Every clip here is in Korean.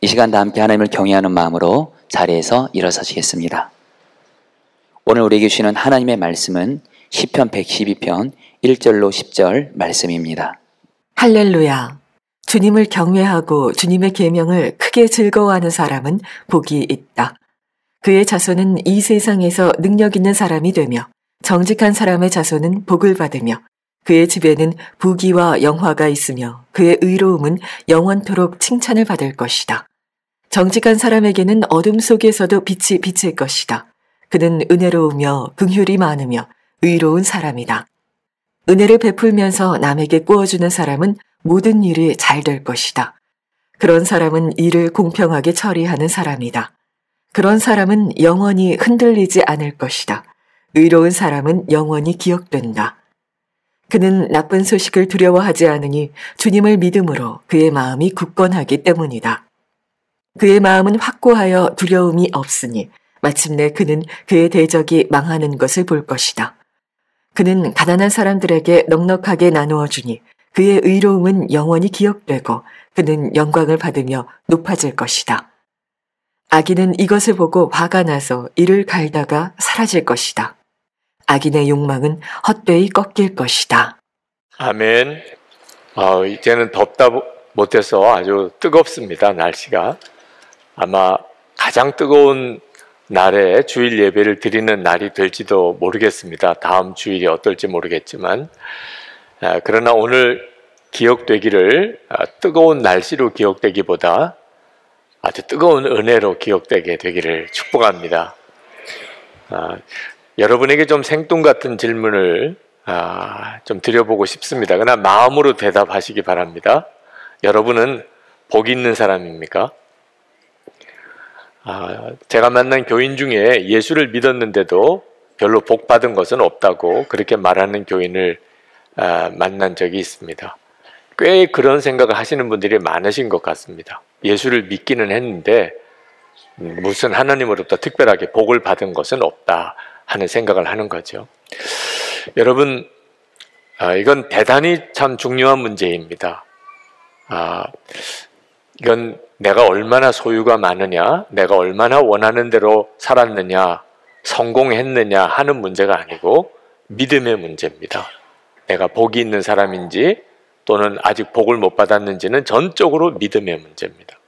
이 시간 다 함께 하나님을 경외하는 마음으로 자리에서 일어서시겠습니다. 오늘 우리에게 주시는 하나님의 말씀은 시편 112편 1절로 10절 말씀입니다. 할렐루야! 주님을 경외하고 주님의 계명을 크게 즐거워하는 사람은 복이 있다. 그의 자손은 이 세상에서 능력 있는 사람이 되며 정직한 사람의 자손은 복을 받으며 그의 집에는 부귀와 영화가 있으며 그의 의로움은 영원토록 칭찬을 받을 것이다. 정직한 사람에게는 어둠 속에서도 빛이 비칠 것이다. 그는 은혜로우며 긍휼이 많으며 의로운 사람이다. 은혜를 베풀면서 남에게 꾸어주는 사람은 모든 일이 잘 될 것이다. 그런 사람은 일을 공평하게 처리하는 사람이다. 그런 사람은 영원히 흔들리지 않을 것이다. 의로운 사람은 영원히 기억된다. 그는 나쁜 소식을 두려워하지 않으니 주님을 믿음으로 그의 마음이 굳건하기 때문이다. 그의 마음은 확고하여 두려움이 없으니 마침내 그는 그의 대적이 망하는 것을 볼 것이다. 그는 가난한 사람들에게 넉넉하게 나누어 주니 그의 의로움은 영원히 기억되고 그는 영광을 받으며 높아질 것이다. 악인은 이것을 보고 화가 나서 이를 갈다가 사라질 것이다. 악인의 욕망은 헛되이 꺾일 것이다. 아멘. 이제는 덥다 못해서 아주 뜨겁습니다. 날씨가. 아마 가장 뜨거운 날에 주일 예배를 드리는 날이 될지도 모르겠습니다. 다음 주일이 어떨지 모르겠지만, 그러나 오늘 기억되기를 뜨거운 날씨로 기억되기보다 아주 뜨거운 은혜로 기억되게 되기를 축복합니다. 여러분에게 좀 생뚱 같은 질문을 좀 드려보고 싶습니다. 그러나 마음으로 대답하시기 바랍니다. 여러분은 복 있는 사람입니까? 제가 만난 교인 중에 예수를 믿었는데도 별로 복 받은 것은 없다고 그렇게 말하는 교인을 만난 적이 있습니다. 꽤 그런 생각을 하시는 분들이 많으신 것 같습니다. 예수를 믿기는 했는데 무슨 하나님으로부터 특별하게 복을 받은 것은 없다 하는 생각을 하는 거죠. 여러분, 이건 대단히 참 중요한 문제입니다. 이건 내가 얼마나 소유가 많으냐, 내가 얼마나 원하는 대로 살았느냐, 성공했느냐 하는 문제가 아니고 믿음의 문제입니다. 내가 복이 있는 사람인지 또는 아직 복을 못 받았는지는 전적으로 믿음의 문제입니다.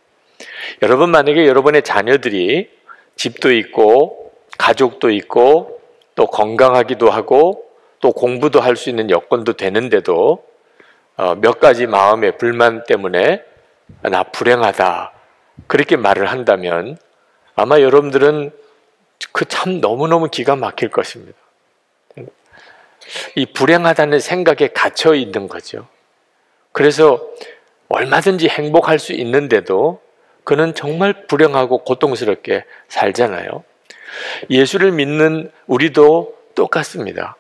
여러분, 만약에 여러분의 자녀들이 집도 있고 가족도 있고 또 건강하기도 하고 또 공부도 할 수 있는 여건도 되는데도 몇 가지 마음의 불만 때문에 나 불행하다 그렇게 말을 한다면 아마 여러분들은 그 참 너무너무 기가 막힐 것입니다. 이 불행하다는 생각에 갇혀 있는 거죠. 그래서 얼마든지 행복할 수 있는데도 그는 정말 불행하고 고통스럽게 살잖아요. 예수를 믿는 우리도 똑같습니다.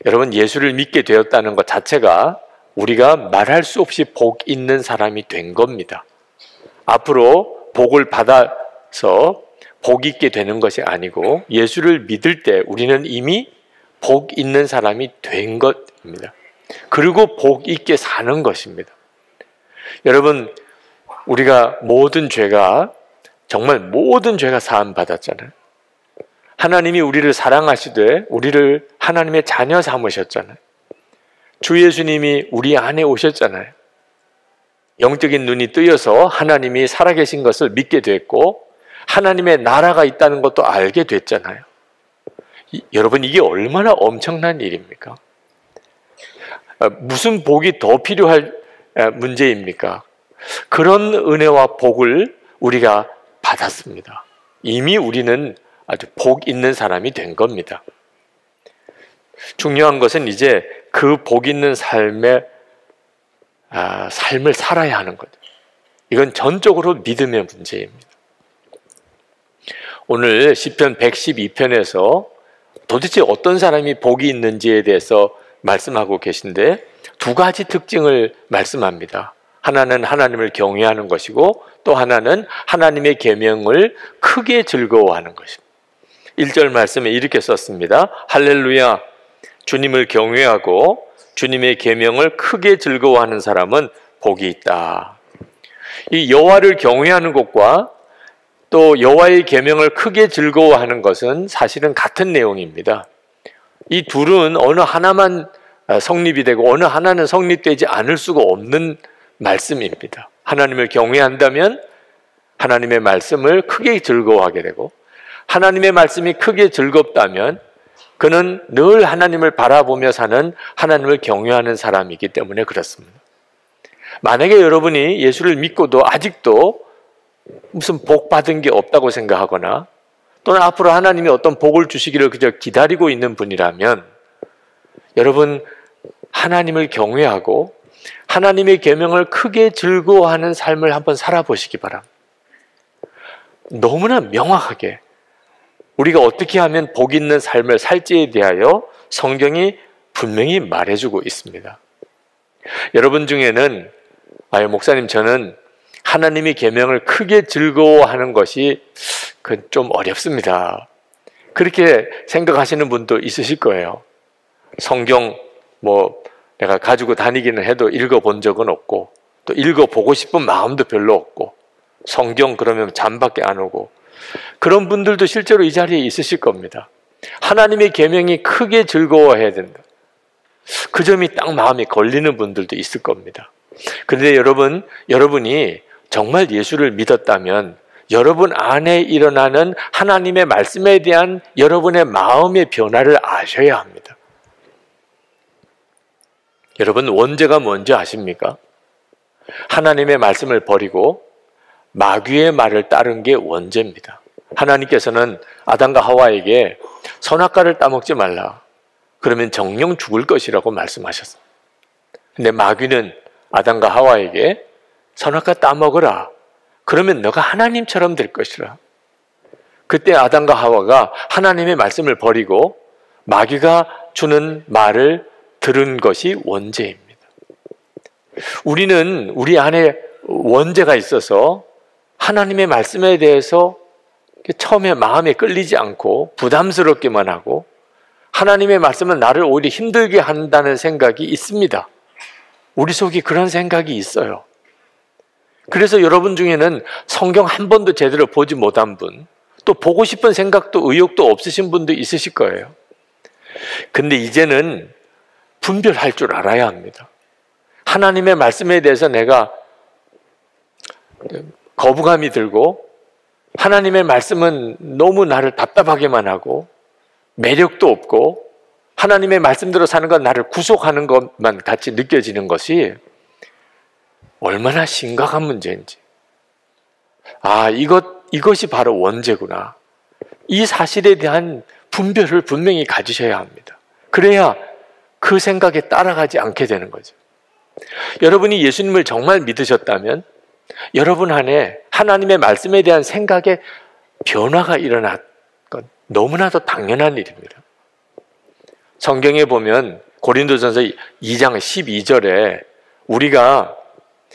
여러분, 예수를 믿게 되었다는 것 자체가 우리가 말할 수 없이 복 있는 사람이 된 겁니다. 앞으로 복을 받아서 복 있게 되는 것이 아니고 예수를 믿을 때 우리는 이미 복 있는 사람이 된 것입니다. 그리고 복 있게 사는 것입니다. 여러분, 우리가 정말 모든 죄가 사함 받았잖아요. 하나님이 우리를 사랑하시되 우리를 하나님의 자녀 삼으셨잖아요. 주 예수님이 우리 안에 오셨잖아요. 영적인 눈이 뜨여서 하나님이 살아계신 것을 믿게 됐고 하나님의 나라가 있다는 것도 알게 됐잖아요. 여러분, 이게 얼마나 엄청난 일입니까? 무슨 복이 더 필요할 문제입니까? 그런 은혜와 복을 우리가 받았습니다. 이미 우리는 아주 복 있는 사람이 된 겁니다. 중요한 것은 이제 그 복 있는 삶을 살아야 하는 거죠. 이건 전적으로 믿음의 문제입니다. 오늘 시편 112편에서 도대체 어떤 사람이 복이 있는지에 대해서 말씀하고 계신데 두 가지 특징을 말씀합니다. 하나는 하나님을 경외하는 것이고 또 하나는 하나님의 계명을 크게 즐거워하는 것입니다. 1절 말씀에 이렇게 썼습니다. 할렐루야, 주님을 경외하고 주님의 계명을 크게 즐거워하는 사람은 복이 있다. 이 여호와를 경외하는 것과 또 여호와의 계명을 크게 즐거워하는 것은 사실은 같은 내용입니다. 이 둘은 어느 하나만 성립이 되고 어느 하나는 성립되지 않을 수가 없는 말씀입니다. 하나님을 경외한다면 하나님의 말씀을 크게 즐거워하게 되고, 하나님의 말씀이 크게 즐겁다면 그는 늘 하나님을 바라보며 사는 하나님을 경외하는 사람이기 때문에 그렇습니다. 만약에 여러분이 예수를 믿고도 아직도 무슨 복 받은 게 없다고 생각하거나 또는 앞으로 하나님이 어떤 복을 주시기를 그저 기다리고 있는 분이라면, 여러분 하나님을 경외하고 하나님의 계명을 크게 즐거워하는 삶을 한번 살아보시기 바랍니다. 너무나 명확하게 우리가 어떻게 하면 복 있는 삶을 살지에 대하여 성경이 분명히 말해주고 있습니다. 여러분 중에는 목사님, 저는 하나님의 계명을 크게 즐거워하는 것이 좀 어렵습니다, 그렇게 생각하시는 분도 있으실 거예요. 성경 내가 가지고 다니기는 해도 읽어본 적은 없고, 또 읽어보고 싶은 마음도 별로 없고, 성경 그러면 잠밖에 안 오고, 그런 분들도 실제로 이 자리에 있으실 겁니다. 하나님의 계명이 크게 즐거워해야 된다, 그 점이 딱 마음에 걸리는 분들도 있을 겁니다. 그런데 여러분이 정말 예수를 믿었다면 여러분 안에 일어나는 하나님의 말씀에 대한 여러분의 마음의 변화를 아셔야 합니다. 여러분, 원죄가 뭔지 아십니까? 하나님의 말씀을 버리고 마귀의 말을 따른 게 원죄입니다. 하나님께서는 아담과 하와에게 선악과를 따먹지 말라, 그러면 정령 죽을 것이라고 말씀하셨습니다. 근데 마귀는 아담과 하와에게 선악과 따먹으라, 그러면 너가 하나님처럼 될 것이라. 그때 아담과 하와가 하나님의 말씀을 버리고 마귀가 주는 말을 들은 것이 원죄입니다. 우리는 우리 안에 원죄가 있어서 하나님의 말씀에 대해서 처음에 마음에 끌리지 않고 부담스럽기만 하고, 하나님의 말씀은 나를 오히려 힘들게 한다는 생각이 있습니다. 우리 속에 그런 생각이 있어요. 그래서 여러분 중에는 성경 한 번도 제대로 보지 못한 분, 또 보고 싶은 생각도 의욕도 없으신 분도 있으실 거예요. 근데 이제는 분별할 줄 알아야 합니다. 하나님의 말씀에 대해서 내가 거부감이 들고, 하나님의 말씀은 너무 나를 답답하게만 하고 매력도 없고, 하나님의 말씀대로 사는 건 나를 구속하는 것만 같이 느껴지는 것이 얼마나 심각한 문제인지, 이것이 바로 원죄구나, 이 사실에 대한 분별을 분명히 가지셔야 합니다. 그래야 그 생각에 따라가지 않게 되는 거죠. 여러분이 예수님을 정말 믿으셨다면 여러분 안에 하나님의 말씀에 대한 생각에 변화가 일어난 것 너무나도 당연한 일입니다. 성경에 보면 고린도전서 2장 12절에 우리가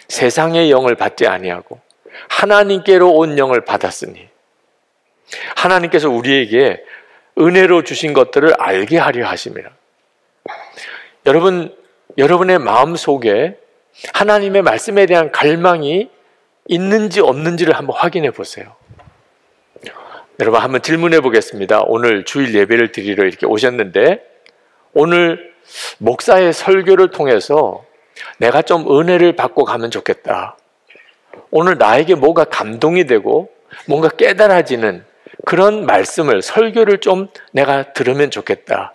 세상의 영을 받지 아니하고 하나님께로 온 영을 받았으니, 하나님께서 우리에게 은혜로 주신 것들을 알게 하려 하심이라. 여러분의 마음 속에 하나님의 말씀에 대한 갈망이 있는지 없는지를 한번 확인해 보세요. 여러분, 한번 질문해 보겠습니다. 오늘 주일 예배를 드리러 이렇게 오셨는데, 오늘 목사의 설교를 통해서 내가 좀 은혜를 받고 가면 좋겠다, 오늘 나에게 뭐가 감동이 되고 뭔가 깨달아지는 그런 말씀을, 설교를 좀 내가 들으면 좋겠다,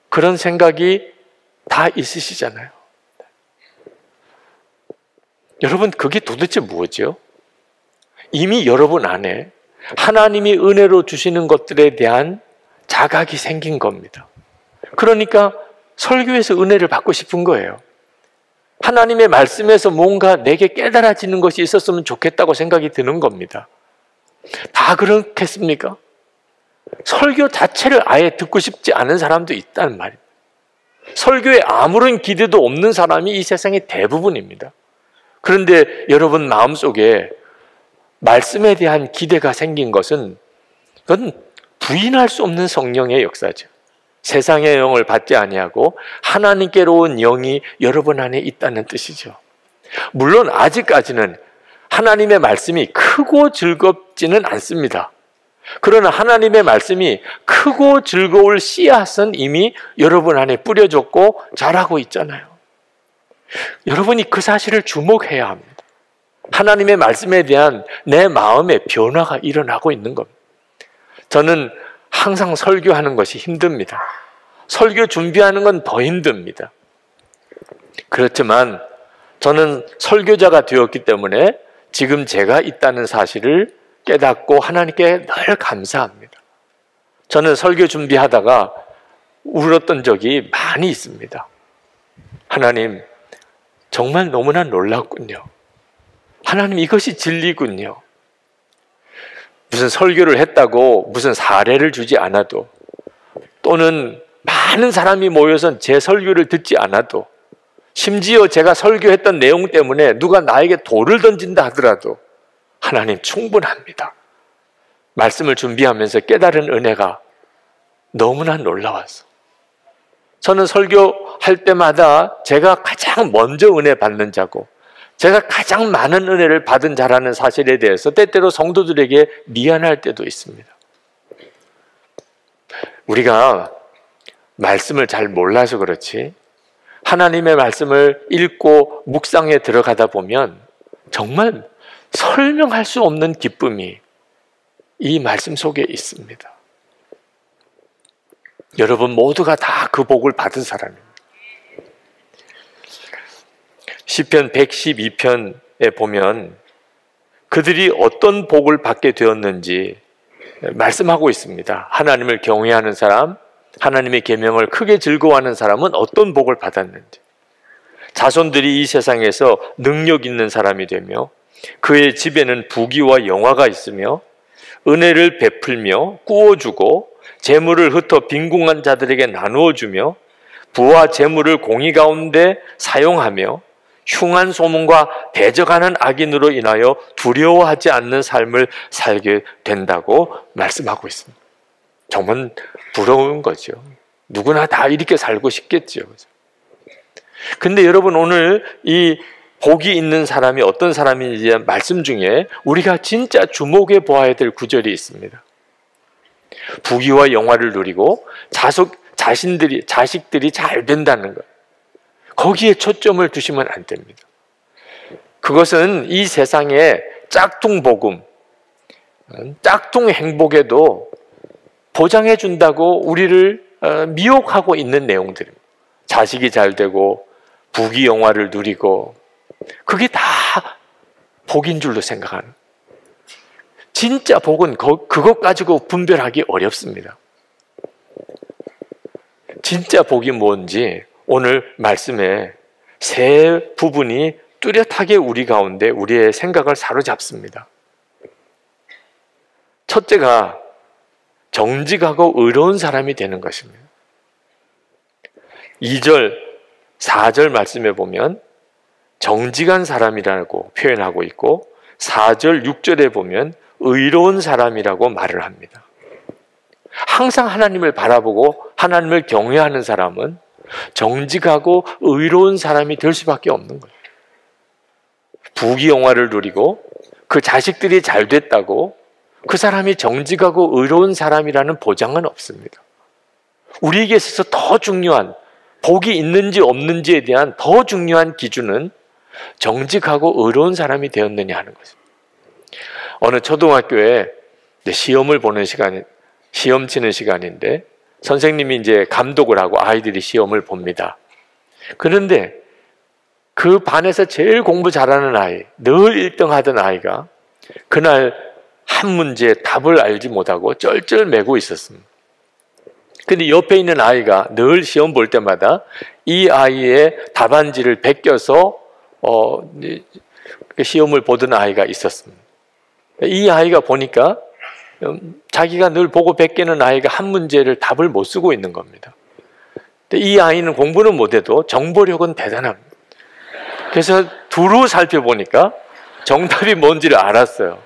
그런 생각이 다 있으시잖아요. 여러분, 그게 도대체 뭐죠? 이미 여러분 안에 하나님이 은혜로 주시는 것들에 대한 자각이 생긴 겁니다. 그러니까 설교에서 은혜를 받고 싶은 거예요. 하나님의 말씀에서 뭔가 내게 깨달아지는 것이 있었으면 좋겠다고 생각이 드는 겁니다. 다 그렇겠습니까? 설교 자체를 아예 듣고 싶지 않은 사람도 있다는 말입니다. 설교에 아무런 기대도 없는 사람이 이 세상의 대부분입니다. 그런데 여러분 마음속에 말씀에 대한 기대가 생긴 것은, 그건 부인할 수 없는 성령의 역사죠. 세상의 영을 받지 아니하고 하나님께로 온 영이 여러분 안에 있다는 뜻이죠. 물론 아직까지는 하나님의 말씀이 크고 즐겁지는 않습니다. 그러나 하나님의 말씀이 크고 즐거울 씨앗은 이미 여러분 안에 뿌려졌고 자라고 있잖아요. 여러분이 그 사실을 주목해야 합니다. 하나님의 말씀에 대한 내 마음의 변화가 일어나고 있는 겁니다. 저는 항상 설교하는 것이 힘듭니다. 설교 준비하는 건 더 힘듭니다. 그렇지만 저는 설교자가 되었기 때문에 지금 제가 있다는 사실을 깨닫고 하나님께 늘 감사합니다. 저는 설교 준비하다가 울었던 적이 많이 있습니다. 하나님, 정말 너무나 놀랍군요. 하나님, 이것이 진리군요. 무슨 설교를 했다고 무슨 사례를 주지 않아도, 또는 많은 사람이 모여서 제 설교를 듣지 않아도, 심지어 제가 설교했던 내용 때문에 누가 나에게 돌을 던진다 하더라도 하나님 충분합니다. 말씀을 준비하면서 깨달은 은혜가 너무나 놀라워서 저는 설교할 때마다 제가 가장 먼저 은혜 받는 자고 제가 가장 많은 은혜를 받은 자라는 사실에 대해서 때때로 성도들에게 미안할 때도 있습니다. 우리가 말씀을 잘 몰라서 그렇지 하나님의 말씀을 읽고 묵상에 들어가다 보면 정말 설명할 수 없는 기쁨이 이 말씀 속에 있습니다. 여러분 모두가 다 그 복을 받은 사람입니다. 시편 112편에 보면 그들이 어떤 복을 받게 되었는지 말씀하고 있습니다. 하나님을 경외하는 사람, 하나님의 계명을 크게 즐거워하는 사람은 어떤 복을 받았는지, 자손들이 이 세상에서 능력 있는 사람이 되며 그의 집에는 부귀와 영화가 있으며 은혜를 베풀며 꾸어주고 재물을 흩어 빈궁한 자들에게 나누어 주며 부와 재물을 공의 가운데 사용하며 흉한 소문과 대적하는 악인으로 인하여 두려워하지 않는 삶을 살게 된다고 말씀하고 있습니다. 정말 부러운 거죠. 누구나 다 이렇게 살고 싶겠죠. 근데 여러분 오늘 이 복이 있는 사람이 어떤 사람인지 대한 말씀 중에 우리가 진짜 주목해 보아야 될 구절이 있습니다. 부귀와 영화를 누리고 자식들이 잘 된다는 것. 거기에 초점을 두시면 안 됩니다. 그것은 이 세상의 짝퉁 복음, 짝퉁 행복에도 보장해 준다고 우리를 미혹하고 있는 내용들입니다. 자식이 잘 되고 부귀 영화를 누리고 그게 다 복인 줄로 생각하는. 진짜 복은 그것 가지고 분별하기 어렵습니다. 진짜 복이 뭔지 오늘 말씀에 세 부분이 뚜렷하게 우리 가운데 우리의 생각을 사로잡습니다. 첫째가 정직하고 의로운 사람이 되는 것입니다. 2절, 4절 말씀에 보면 정직한 사람이라고 표현하고 있고 4절, 6절에 보면 의로운 사람이라고 말을 합니다. 항상 하나님을 바라보고 하나님을 경외하는 사람은 정직하고 의로운 사람이 될 수밖에 없는 거예요. 부귀영화를 누리고 그 자식들이 잘 됐다고 그 사람이 정직하고 의로운 사람이라는 보장은 없습니다. 우리에게 있어서 더 중요한, 복이 있는지 없는지에 대한 더 중요한 기준은 정직하고 의로운 사람이 되었느냐 하는 것입니다. 어느 초등학교에 시험을 보는 시간, 시험 치는 시간인데 선생님이 이제 감독을 하고 아이들이 시험을 봅니다. 그런데 그 반에서 제일 공부 잘하는 아이, 늘 1등 하던 아이가 그날 한 문제에 답을 알지 못하고 쩔쩔매고 있었습니다. 근데 옆에 있는 아이가 늘 시험 볼 때마다 이 아이의 답안지를 베껴서 시험을 보던 아이가 있었습니다. 이 아이가 보니까 자기가 늘 보고 베끼는 아이가 한 문제를 답을 못 쓰고 있는 겁니다. 근데 이 아이는 공부는 못해도 정보력은 대단합니다. 그래서 두루 살펴보니까 정답이 뭔지를 알았어요.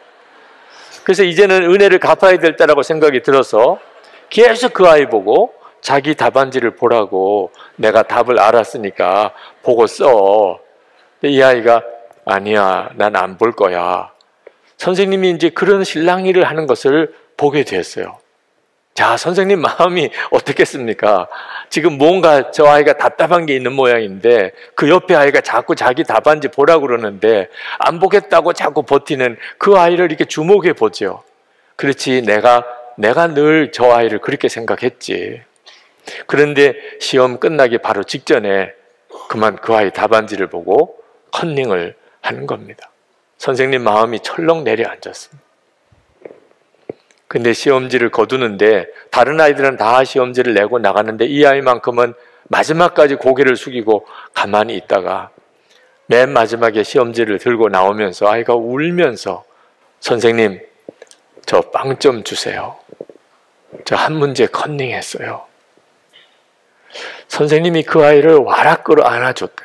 그래서 이제는 은혜를 갚아야 될 때라고 생각이 들어서 계속 그 아이 보고 자기 답안지를 보라고, 내가 답을 알았으니까 보고 써. 이 아이가 아니야, 난 안 볼 거야. 선생님이 이제 그런 실랑이를 하는 것을 보게 됐어요. 자, 선생님 마음이 어떻겠습니까? 지금 뭔가 저 아이가 답답한 게 있는 모양인데 그 옆에 아이가 자꾸 자기 답안지 보라고 그러는데 안 보겠다고 자꾸 버티는 그 아이를 이렇게 주목해 보죠. 그렇지, 내가 늘 저 아이를 그렇게 생각했지. 그런데 시험 끝나기 바로 직전에 그만 그 아이 답안지를 보고 컨닝을 하는 겁니다. 선생님 마음이 철렁 내려앉았습니다. 근데 시험지를 거두는데 다른 아이들은 다 시험지를 내고 나가는데 이 아이만큼은 마지막까지 고개를 숙이고 가만히 있다가 맨 마지막에 시험지를 들고 나오면서 아이가 울면서 선생님, 저 빵 좀 주세요. 저 한 문제 컨닝했어요. 선생님이 그 아이를 와락 끌어 안아줬대.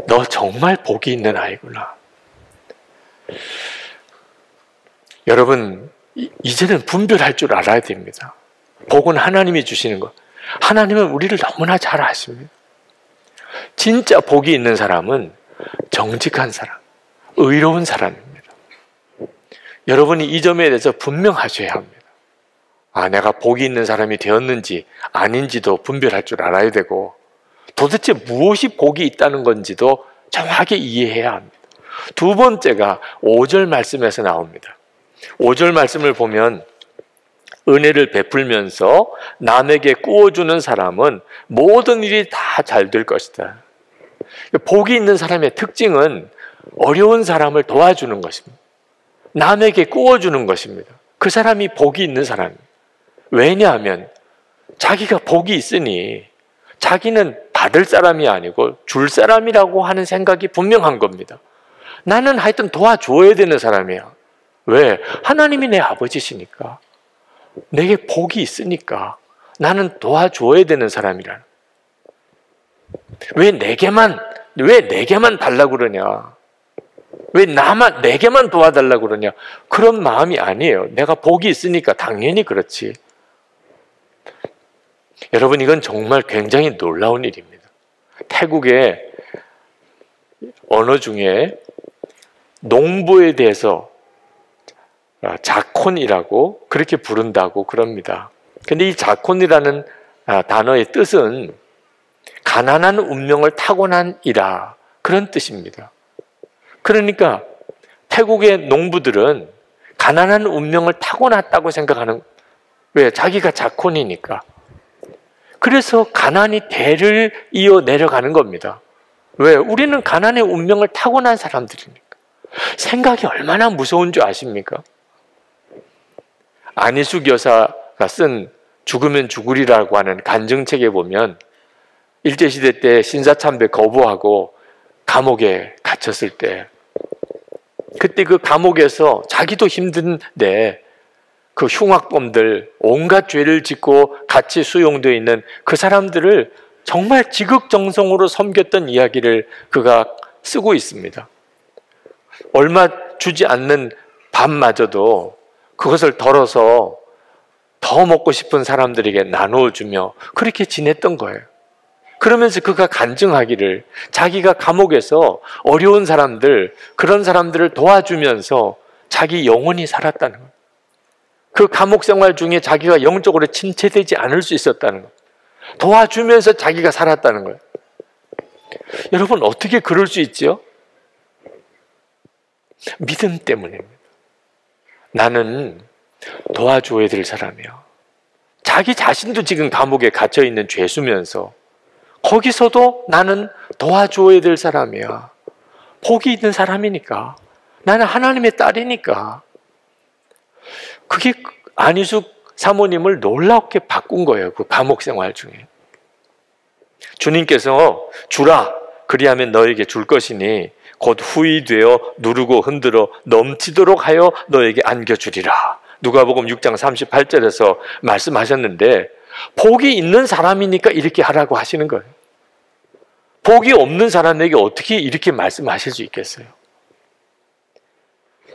너 정말 복이 있는 아이구나. 여러분, 이제는 분별할 줄 알아야 됩니다. 복은 하나님이 주시는 것. 하나님은 우리를 너무나 잘 아십니다. 진짜 복이 있는 사람은 정직한 사람, 의로운 사람입니다. 여러분이 이 점에 대해서 분명하셔야 합니다. 아, 내가 복이 있는 사람이 되었는지 아닌지도 분별할 줄 알아야 되고 도대체 무엇이 복이 있다는 건지도 정확히 이해해야 합니다. 두 번째가 5절 말씀에서 나옵니다. 5절 말씀을 보면 은혜를 베풀면서 남에게 꾸어주는 사람은 모든 일이 다 잘 될 것이다. 복이 있는 사람의 특징은 어려운 사람을 도와주는 것입니다. 남에게 꾸어주는 것입니다. 그 사람이 복이 있는 사람입니다. 왜냐하면 자기가 복이 있으니 자기는 받을 사람이 아니고 줄 사람이라고 하는 생각이 분명한 겁니다. 나는 하여튼 도와줘야 되는 사람이야. 왜? 하나님이 내 아버지시니까. 내게 복이 있으니까 나는 도와줘야 되는 사람이라는. 왜 내게만 달라고 그러냐? 왜 내게만 도와달라고 그러냐? 그런 마음이 아니에요. 내가 복이 있으니까 당연히 그렇지. 여러분, 이건 정말 굉장히 놀라운 일입니다. 태국의 언어 중에 농부에 대해서 자콘이라고 그렇게 부른다고 그럽니다. 근데 이 자콘이라는 단어의 뜻은 가난한 운명을 타고난 이라, 그런 뜻입니다. 그러니까 태국의 농부들은 가난한 운명을 타고났다고 생각하는, 왜? 자기가 자콘이니까. 그래서 가난이 대를 이어 내려가는 겁니다. 왜? 우리는 가난의 운명을 타고난 사람들이니까. 생각이 얼마나 무서운 줄 아십니까? 안희숙 여사가 쓴 죽으면 죽으리라고 하는 간증책에 보면 일제시대 때 신사참배 거부하고 감옥에 갇혔을 때, 그때 그 감옥에서 자기도 힘든데 그 흉악범들, 온갖 죄를 짓고 같이 수용되어 있는 그 사람들을 정말 지극정성으로 섬겼던 이야기를 그가 쓰고 있습니다. 얼마 주지 않는 밥마저도 그것을 덜어서 더 먹고 싶은 사람들에게 나누어주며 그렇게 지냈던 거예요. 그러면서 그가 간증하기를 자기가 감옥에서 어려운 사람들, 그런 사람들을 도와주면서 자기 영혼이 살았다는 거예요. 그 감옥 생활 중에 자기가 영적으로 침체되지 않을 수 있었다는 거예요. 도와주면서 자기가 살았다는 거예요. 여러분, 어떻게 그럴 수 있죠? 믿음 때문입니다. 나는 도와줘야 될 사람이야. 자기 자신도 지금 감옥에 갇혀있는 죄수면서 거기서도 나는 도와줘야 될 사람이야. 복이 있는 사람이니까. 나는 하나님의 딸이니까. 그게 안희숙 사모님을 놀랍게 바꾼 거예요. 그 감옥 생활 중에. 주님께서 주라, 그리하면 너에게 줄 것이니 곧 후히 되어 누르고 흔들어 넘치도록 하여 너에게 안겨주리라. 누가복음 6장 38절에서 말씀하셨는데, 복이 있는 사람이니까 이렇게 하라고 하시는 거예요. 복이 없는 사람에게 어떻게 이렇게 말씀하실 수 있겠어요?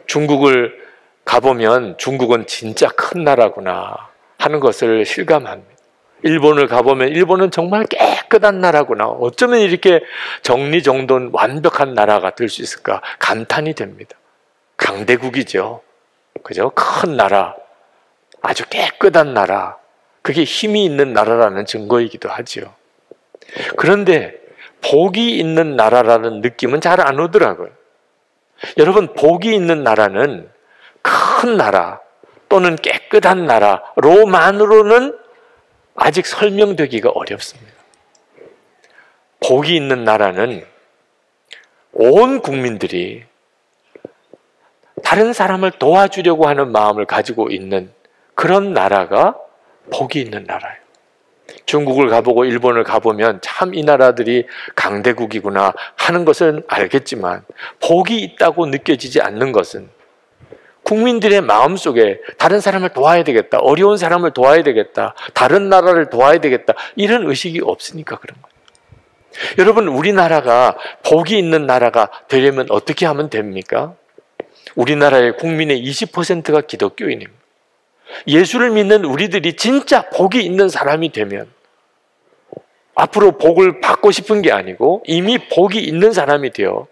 중국을 가보면 중국은 진짜 큰 나라구나 하는 것을 실감합니다. 일본을 가보면 일본은 정말 깨끗한 나라구나. 어쩌면 이렇게 정리정돈 완벽한 나라가 될 수 있을까 감탄이 됩니다. 강대국이죠. 그죠? 큰 나라, 아주 깨끗한 나라. 그게 힘이 있는 나라라는 증거이기도 하죠. 그런데 복이 있는 나라라는 느낌은 잘 안 오더라고요. 여러분, 복이 있는 나라는 큰 나라 또는 깨끗한 나라로만으로는 아직 설명되기가 어렵습니다. 복이 있는 나라는 온 국민들이 다른 사람을 도와주려고 하는 마음을 가지고 있는 그런 나라가 복이 있는 나라예요. 중국을 가보고 일본을 가보면 참 이 나라들이 강대국이구나 하는 것은 알겠지만 복이 있다고 느껴지지 않는 것은 국민들의 마음속에 다른 사람을 도와야 되겠다, 어려운 사람을 도와야 되겠다, 다른 나라를 도와야 되겠다 이런 의식이 없으니까 그런 거예요. 여러분, 우리나라가 복이 있는 나라가 되려면 어떻게 하면 됩니까? 우리나라의 국민의 20%가 기독교인입니다. 예수를 믿는 우리들이 진짜 복이 있는 사람이 되면 앞으로 복을 받고 싶은 게 아니고 이미 복이 있는 사람이 되어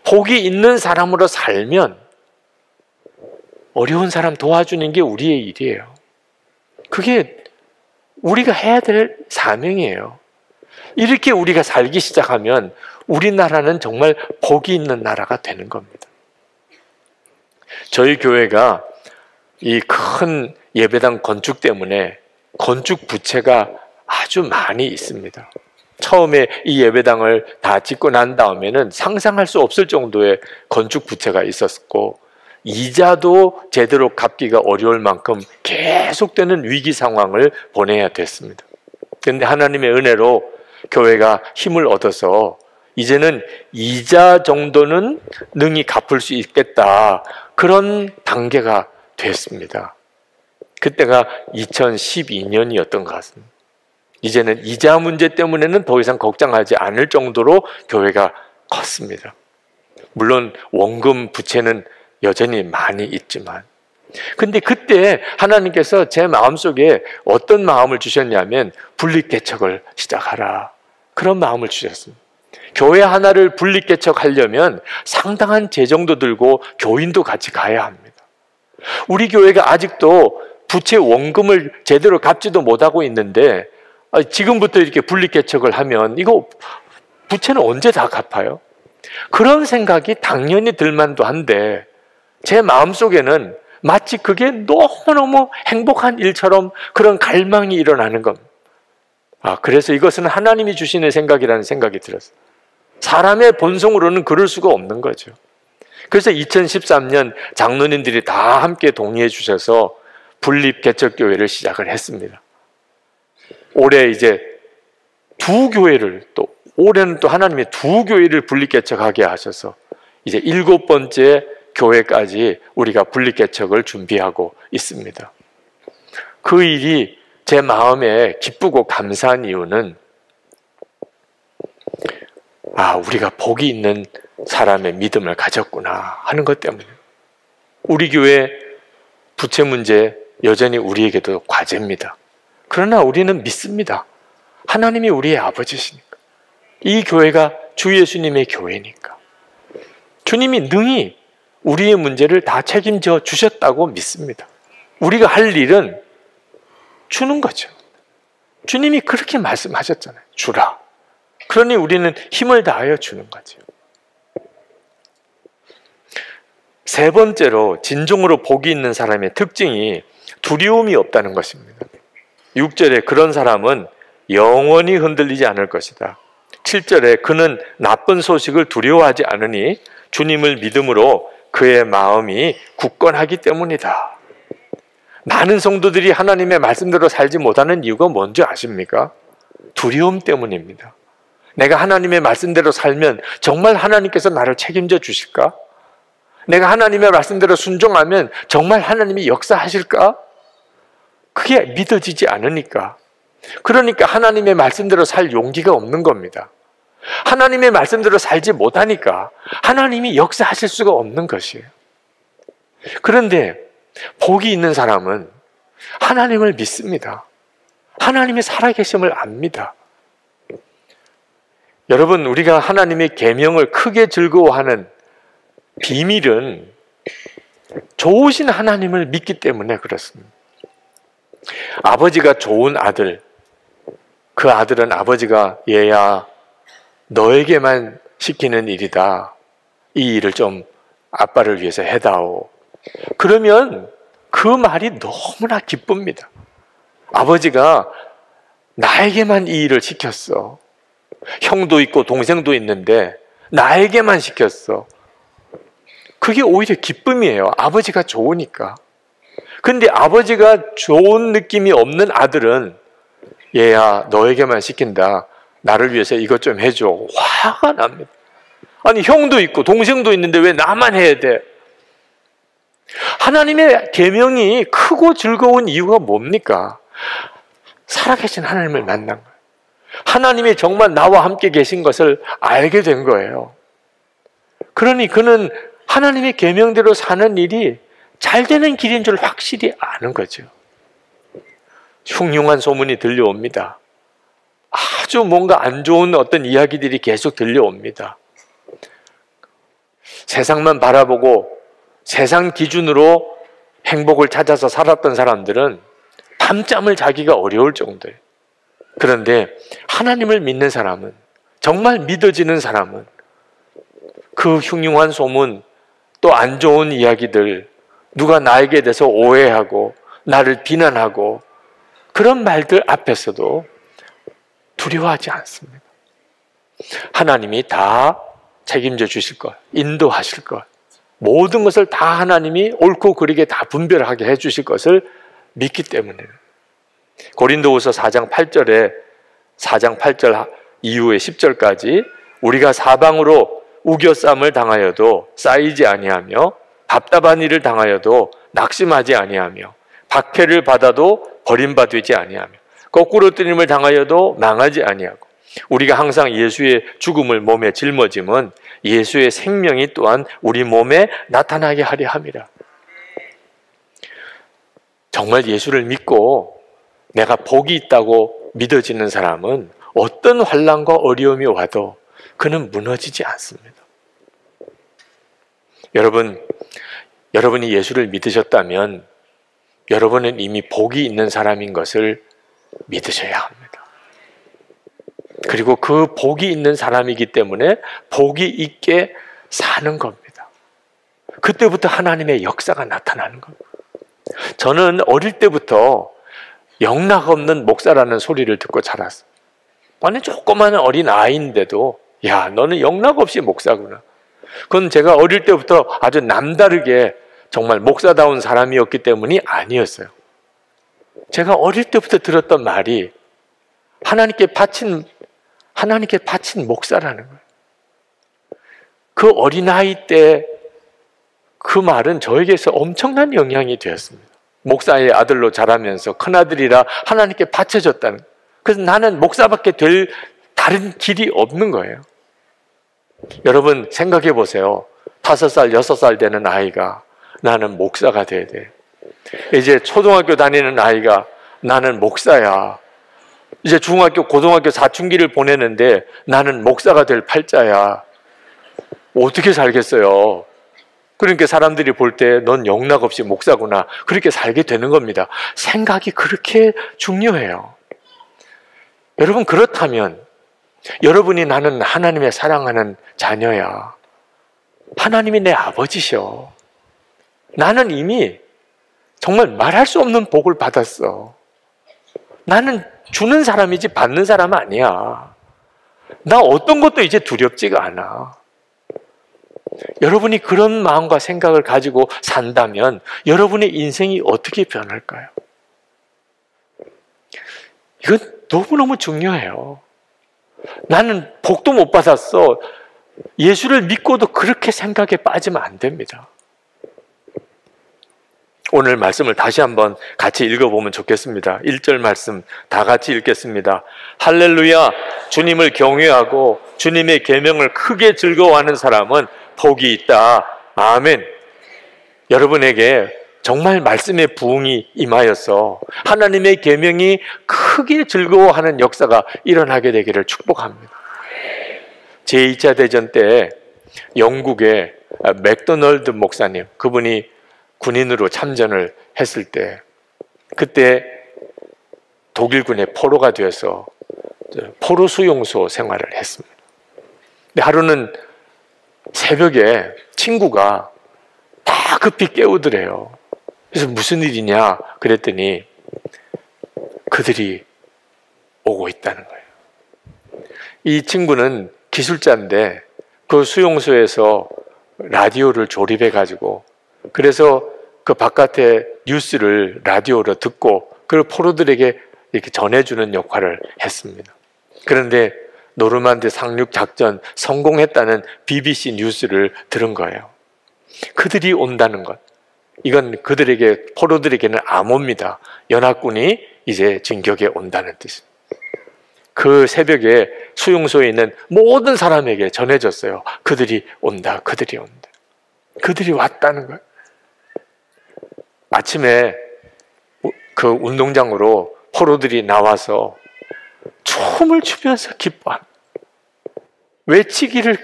복이 있는 사람으로 살면 어려운 사람 도와주는 게 우리의 일이에요. 그게 우리가 해야 될 사명이에요. 이렇게 우리가 살기 시작하면 우리나라는 정말 복이 있는 나라가 되는 겁니다. 저희 교회가 이 큰 예배당 건축 때문에 건축 부채가 아주 많이 있습니다. 처음에 이 예배당을 다 짓고 난 다음에는 상상할 수 없을 정도의 건축 부채가 있었고 이자도 제대로 갚기가 어려울 만큼 계속되는 위기 상황을 보내야 됐습니다. 그런데 하나님의 은혜로 교회가 힘을 얻어서 이제는 이자 정도는 능히 갚을 수 있겠다, 그런 단계가 됐습니다. 그때가 2012년이었던 것 같습니다. 이제는 이자 문제 때문에는 더 이상 걱정하지 않을 정도로 교회가 컸습니다. 물론 원금 부채는 여전히 많이 있지만, 근데 그때 하나님께서 제 마음속에 어떤 마음을 주셨냐면 분립개척을 시작하라, 그런 마음을 주셨습니다. 교회 하나를 분립개척하려면 상당한 재정도 들고 교인도 같이 가야 합니다. 우리 교회가 아직도 부채 원금을 제대로 갚지도 못하고 있는데 지금부터 이렇게 분립개척을 하면 이거 부채는 언제 다 갚아요? 그런 생각이 당연히 들만도 한데 제 마음속에는 마치 그게 너무너무 행복한 일처럼 그런 갈망이 일어나는 겁니다. 그래서 이것은 하나님이 주시는 생각이라는 생각이 들었어요. 사람의 본성으로는 그럴 수가 없는 거죠. 그래서 2013년 장로님들이 다 함께 동의해 주셔서 분립개척교회를 시작을 했습니다. 올해 이제 올해는 또 하나님이 2교회를 분립개척하게 하셔서 이제 7번째 교회까지 우리가 분립개척을 준비하고 있습니다. 그 일이 제 마음에 기쁘고 감사한 이유는 우리가 복이 있는 사람의 믿음을 가졌구나 하는 것 때문에. 우리 교회 부채 문제 여전히 우리에게도 과제입니다. 그러나 우리는 믿습니다. 하나님이 우리의 아버지시니까. 이 교회가 주 예수님의 교회니까. 주님이 능히 우리의 문제를 다 책임져 주셨다고 믿습니다. 우리가 할 일은 주는 거죠. 주님이 그렇게 말씀하셨잖아요. 주라. 그러니 우리는 힘을 다하여 주는 거죠. 세 번째로 진정으로 복이 있는 사람의 특징이 두려움이 없다는 것입니다. 6절에 그런 사람은 영원히 흔들리지 않을 것이다. 7절에 그는 나쁜 소식을 두려워하지 않으니 주님을 믿음으로 그의 마음이 굳건하기 때문이다. 많은 성도들이 하나님의 말씀대로 살지 못하는 이유가 뭔지 아십니까? 두려움 때문입니다. 내가 하나님의 말씀대로 살면 정말 하나님께서 나를 책임져 주실까? 내가 하나님의 말씀대로 순종하면 정말 하나님이 역사하실까? 그게 믿어지지 않으니까. 그러니까 하나님의 말씀대로 살 용기가 없는 겁니다. 하나님의 말씀대로 살지 못하니까 하나님이 역사하실 수가 없는 것이에요. 그런데 복이 있는 사람은 하나님을 믿습니다. 하나님의 살아계심을 압니다. 여러분, 우리가 하나님의 계명을 크게 즐거워하는 비밀은 좋으신 하나님을 믿기 때문에 그렇습니다. 아버지가 좋은 아들, 그 아들은 아버지가 얘야 너에게만 시키는 일이다. 이 일을 좀 아빠를 위해서 해다오. 그러면 그 말이 너무나 기쁩니다. 아버지가 나에게만 이 일을 시켰어. 형도 있고 동생도 있는데 나에게만 시켰어. 그게 오히려 기쁨이에요. 아버지가 좋으니까. 근데 아버지가 좋은 느낌이 없는 아들은 얘야 너에게만 시킨다. 나를 위해서 이것 좀 해줘. 화가 납니다. 아니 형도 있고 동생도 있는데 왜 나만 해야 돼? 하나님의 계명이 크고 즐거운 이유가 뭡니까? 살아계신 하나님을 만난 거예요. 하나님이 정말 나와 함께 계신 것을 알게 된 거예요. 그러니 그는 하나님의 계명대로 사는 일이 잘 되는 길인 줄 확실히 아는 거죠. 흉흉한 소문이 들려옵니다. 아주 뭔가 안 좋은 어떤 이야기들이 계속 들려옵니다. 세상만 바라보고 세상 기준으로 행복을 찾아서 살았던 사람들은 밤잠을 자기가 어려울 정도예요. 그런데 하나님을 믿는 사람은, 정말 믿어지는 사람은 그 흉흉한 소문, 또 안 좋은 이야기들, 누가 나에게 대해서 오해하고 나를 비난하고 그런 말들 앞에서도 두려워하지 않습니다. 하나님이 다 책임져 주실 것, 인도하실 것, 모든 것을 다 하나님이 옳고 그르게 다 분별하게 해 주실 것을 믿기 때문에 고린도후서 4장 8절 이후에 10절까지 우리가 사방으로 우겨쌈을 당하여도 쌓이지 아니하며 답답한 일을 당하여도 낙심하지 아니하며 박해를 받아도 버림받지 아니하며 거꾸로 뜨림을 당하여도 망하지 아니하고 우리가 항상 예수의 죽음을 몸에 짊어짐은 예수의 생명이 또한 우리 몸에 나타나게 하려 함이라. 정말 예수를 믿고 내가 복이 있다고 믿어지는 사람은 어떤 환난과 어려움이 와도 그는 무너지지 않습니다. 여러분이 예수를 믿으셨다면 여러분은 이미 복이 있는 사람인 것을 믿으셔야 합니다. 그리고 그 복이 있는 사람이기 때문에 복이 있게 사는 겁니다. 그때부터 하나님의 역사가 나타나는 겁니다. 저는 어릴 때부터 영락 없는 목사라는 소리를 듣고 자랐어요. 아니 조그마한 어린 아이인데도 야 너는 영락 없이 목사구나. 그건 제가 어릴 때부터 아주 남다르게 정말 목사다운 사람이었기 때문이 아니었어요. 제가 어릴 때부터 들었던 말이 하나님께 바친 목사라는 거예요. 그 어린아이 때 그 말은 저에게서 엄청난 영향이 되었습니다. 목사의 아들로 자라면서 큰아들이라 하나님께 바쳐졌다는 거예요. 그래서 나는 목사밖에 될 다른 길이 없는 거예요. 여러분 생각해 보세요. 5살, 6살 되는 아이가 나는 목사가 돼야 돼. 이제 초등학교 다니는 아이가 나는 목사야. 이제 중학교, 고등학교 사춘기를 보내는데 나는 목사가 될 팔자야. 어떻게 살겠어요? 그러니까 사람들이 볼 때 넌 영락 없이 목사구나. 그렇게 살게 되는 겁니다. 생각이 그렇게 중요해요. 여러분 그렇다면 여러분이 나는 하나님의 사랑하는 자녀야. 하나님이 내 아버지셔. 나는 이미 정말 말할 수 없는 복을 받았어. 나는 주는 사람이지 받는 사람 아니야. 나 어떤 것도 이제 두렵지가 않아. 여러분이 그런 마음과 생각을 가지고 산다면 여러분의 인생이 어떻게 변할까요? 이건 너무너무 중요해요. 나는 복도 못 받았어. 예수를 믿고도 그렇게 생각에 빠지면 안 됩니다. 오늘 말씀을 다시 한번 같이 읽어보면 좋겠습니다. 1절 말씀 다 같이 읽겠습니다. 할렐루야! 주님을 경외하고 주님의 계명을 크게 즐거워하는 사람은 복이 있다. 아멘. 여러분에게 정말 말씀의 부흥이 임하여서 하나님의 계명이 크게 즐거워하는 역사가 일어나게 되기를 축복합니다. 제2차 대전 때 영국의 맥도널드 목사님, 그분이 군인으로 참전을 했을 때 그때 독일군의 포로가 되어서 포로 수용소 생활을 했습니다. 근데 하루는 새벽에 친구가 다 급히 깨우더래요. 그래서 무슨 일이냐 그랬더니 그들이 오고 있다는 거예요. 이 친구는 기술자인데 그 수용소에서 라디오를 조립해가지고 그래서 그 바깥에 뉴스를 라디오로 듣고 그 포로들에게 이렇게 전해주는 역할을 했습니다. 그런데 노르만디 상륙 작전 성공했다는 BBC 뉴스를 들은 거예요. 그들이 온다는 것, 이건 그들에게, 포로들에게는 암호입니다. 연합군이 이제 진격에 온다는 뜻입니다. 그 새벽에 수용소에 있는 모든 사람에게 전해졌어요. 그들이 온다, 그들이 온다. 그들이 왔다는 거예요. 아침에 그 운동장으로 포로들이 나와서 춤을 추면서 기뻐합니다. 외치기를,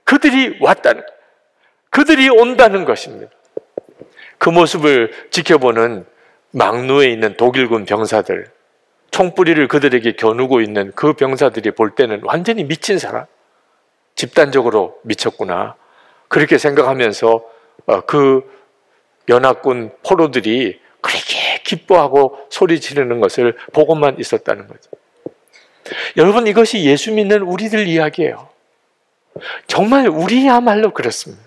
그들이 왔다는, 그들이 온다는 것입니다. 그 모습을 지켜보는 막루에 있는 독일군 병사들, 총뿌리를 그들에게 겨누고 있는 그 병사들이 볼 때는 완전히 미친 사람, 집단적으로 미쳤구나, 그렇게 생각하면서 그 연합군 포로들이 그렇게 기뻐하고 소리 지르는 것을 보고만 있었다는 거죠. 여러분, 이것이 예수 믿는 우리들 이야기예요. 정말 우리야말로 그렇습니다.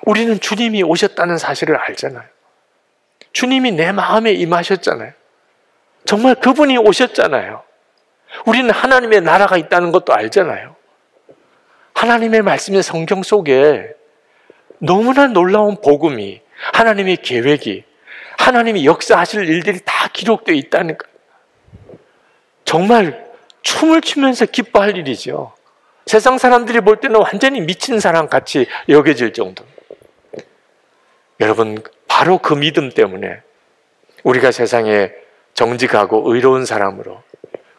우리는 주님이 오셨다는 사실을 알잖아요. 주님이 내 마음에 임하셨잖아요. 정말 그분이 오셨잖아요. 우리는 하나님의 나라가 있다는 것도 알잖아요. 하나님의 말씀의 성경 속에 너무나 놀라운 복음이, 하나님의 계획이, 하나님이 역사하실 일들이 다 기록되어 있다니까. 정말 춤을 추면서 기뻐할 일이죠. 세상 사람들이 볼 때는 완전히 미친 사람 같이 여겨질 정도. 여러분, 바로 그 믿음 때문에 우리가 세상에 정직하고 의로운 사람으로,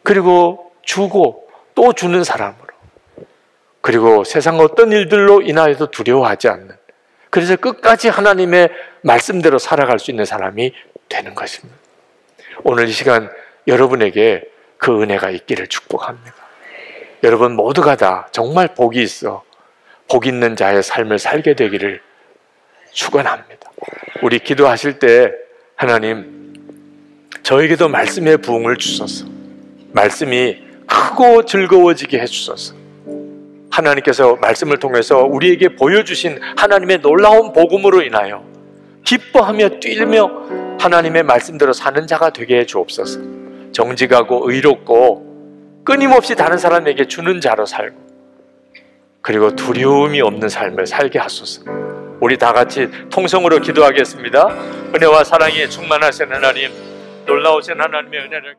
그리고 주고 또 주는 사람으로, 그리고 세상 어떤 일들로 인하여도 두려워하지 않는, 그래서 끝까지 하나님의 말씀대로 살아갈 수 있는 사람이 되는 것입니다. 오늘 이 시간 여러분에게 그 은혜가 있기를 축복합니다. 여러분 모두가 다 정말 복이 있어 복 있는 자의 삶을 살게 되기를 축원합니다. 우리 기도하실 때 하나님, 저에게도 말씀의 부흥을 주소서. 말씀이 크고 즐거워지게 해주소서. 하나님께서 말씀을 통해서 우리에게 보여주신 하나님의 놀라운 복음으로 인하여 기뻐하며 뛰며 하나님의 말씀대로 사는 자가 되게 해 주옵소서. 정직하고 의롭고 끊임없이 다른 사람에게 주는 자로 살고, 그리고 두려움이 없는 삶을 살게 하소서. 우리 다 같이 통성으로 기도하겠습니다. 은혜와 사랑에 충만하신 하나님, 놀라우신 하나님의 은혜를